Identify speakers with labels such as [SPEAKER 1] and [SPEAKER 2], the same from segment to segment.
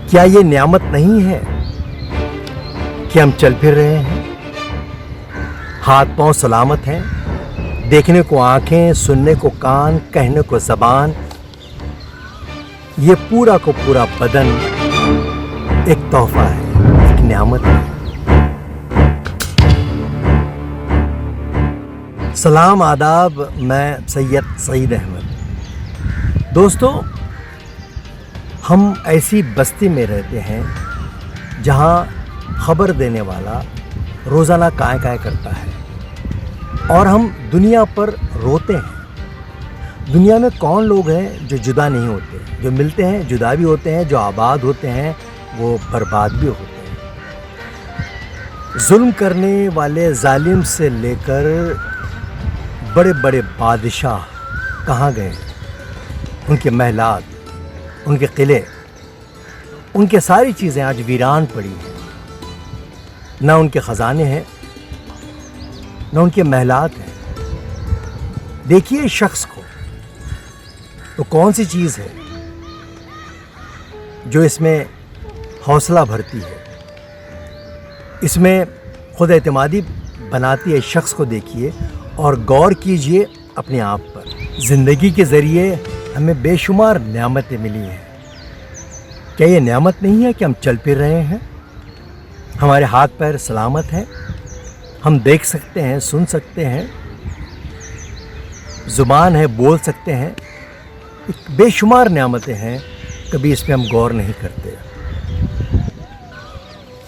[SPEAKER 1] क्या ये नियामत नहीं है कि हम चल फिर रहे हैं, हाथ पांव सलामत हैं, देखने को आंखें, सुनने को कान, कहने को ज़बान, ये पूरा को पूरा बदन एक तोहफा है, एक नियामत है। सलाम आदाब, मैं सैयद सईद अहमद। दोस्तों, हम ऐसी बस्ती में रहते हैं जहां खबर देने वाला रोज़ाना काय काय करता है और हम दुनिया पर रोते हैं। दुनिया में कौन लोग हैं जो जुदा नहीं होते, जो मिलते हैं जुदा भी होते हैं, जो आबाद होते हैं वो बर्बाद भी होते हैं। जुल्म करने वाले जालिम से लेकर बड़े बड़े बादशाह कहाँ गए? उनके महलात, उनके किले, उनके सारी चीज़ें आज वीरान पड़ी हैं। ना उनके ख़जाने हैं, ना उनके महलात हैं। देखिए इस शख्स को, तो कौन सी चीज़ है जो इसमें हौसला भरती है, इसमें खुद एतमादी बनाती है? इस शख्स को देखिए और गौर कीजिए अपने आप पर। ज़िंदगी के ज़रिए हमें बेशुमार नियामतें मिली हैं। क्या ये नियामत नहीं है कि हम चल फिर रहे हैं, हमारे हाथ पैर सलामत हैं, हम देख सकते हैं, सुन सकते हैं, ज़ुबान है, बोल सकते हैं। बेशुमार नियामतें हैं, कभी इस पे हम गौर नहीं करते।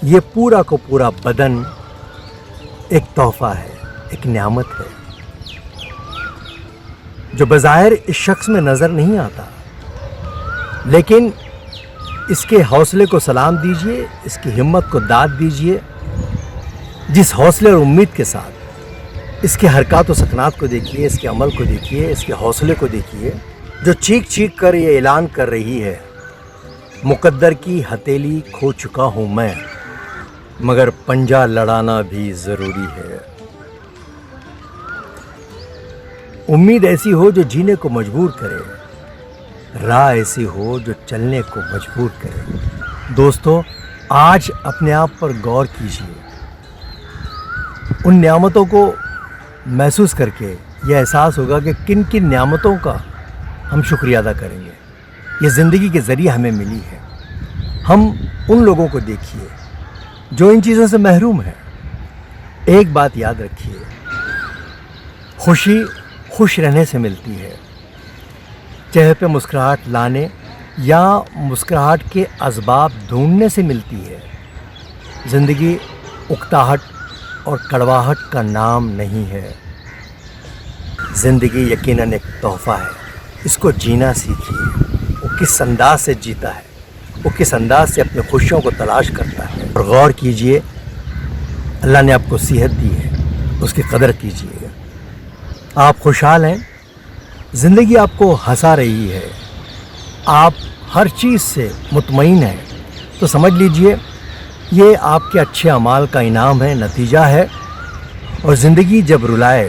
[SPEAKER 1] ये पूरा को पूरा बदन एक तोहफा है, एक नियामत है जो बज़ाहिर इस शख्स में नज़र नहीं आता, लेकिन इसके हौसले को सलाम दीजिए, इसकी हिम्मत को दाद दीजिए। जिस हौसले और उम्मीद के साथ इसके हरकत व सकनात को देखिए, इसके अमल को देखिए, इसके हौसले को देखिए, जो चीख चीख कर ये ऐलान कर रही है, मुक़द्दर की हथेली खो चुका हूँ मैं, मगर पंजा लड़ाना भी ज़रूरी है। उम्मीद ऐसी हो जो जीने को मजबूर करे, राह ऐसी हो जो चलने को मजबूर करे। दोस्तों, आज अपने आप पर गौर कीजिए। उन नियामतों को महसूस करके यह एहसास होगा कि किन किन नियामतों का हम शुक्रिया अदा करेंगे। ये ज़िंदगी के ज़रिए हमें मिली है। हम उन लोगों को देखिए जो इन चीज़ों से महरूम हैं। एक बात याद रखिए, खुशी खुश रहने से मिलती है, चेहरे पे मुस्कुराहट लाने या मुस्कुराहट के असबाब ढूंढने से मिलती है। ज़िंदगी उकताहट और कड़वाहट का नाम नहीं है। ज़िंदगी यकीनन एक तोहफ़ा है, इसको जीना सीखिए। वो किस अंदाज से जीता है, वो किस अंदाज से अपने खुशियों को तलाश करता है। और गौर कीजिए, अल्लाह ने आपको सेहत दी है, उसकी कदर कीजिए। आप खुशहाल हैं, ज़िंदगी आपको हंसा रही है, आप हर चीज़ से मुतमईन हैं, तो समझ लीजिए ये आपके अच्छे अमाल का इनाम है, नतीजा है। और ज़िंदगी जब रुलाए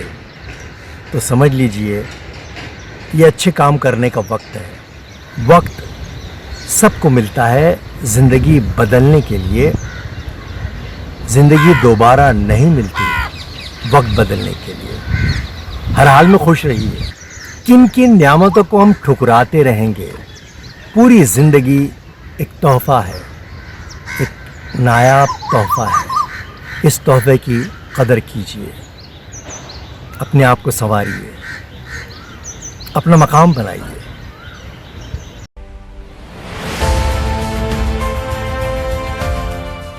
[SPEAKER 1] तो समझ लीजिए ये अच्छे काम करने का वक्त है। वक्त सबको मिलता है ज़िंदगी बदलने के लिए। ज़िंदगी दोबारा नहीं मिलती वक्त बदलने के लिए। हर हाल में खुश रहिए। किन किन नियामतों को हम ठुकराते रहेंगे? पूरी ज़िंदगी एक तोहफ़ा है, एक नायाब तोहफ़ा है। इस तोहफ़े की कदर कीजिए, अपने आप को संवारिए, अपना मकाम बनाइए।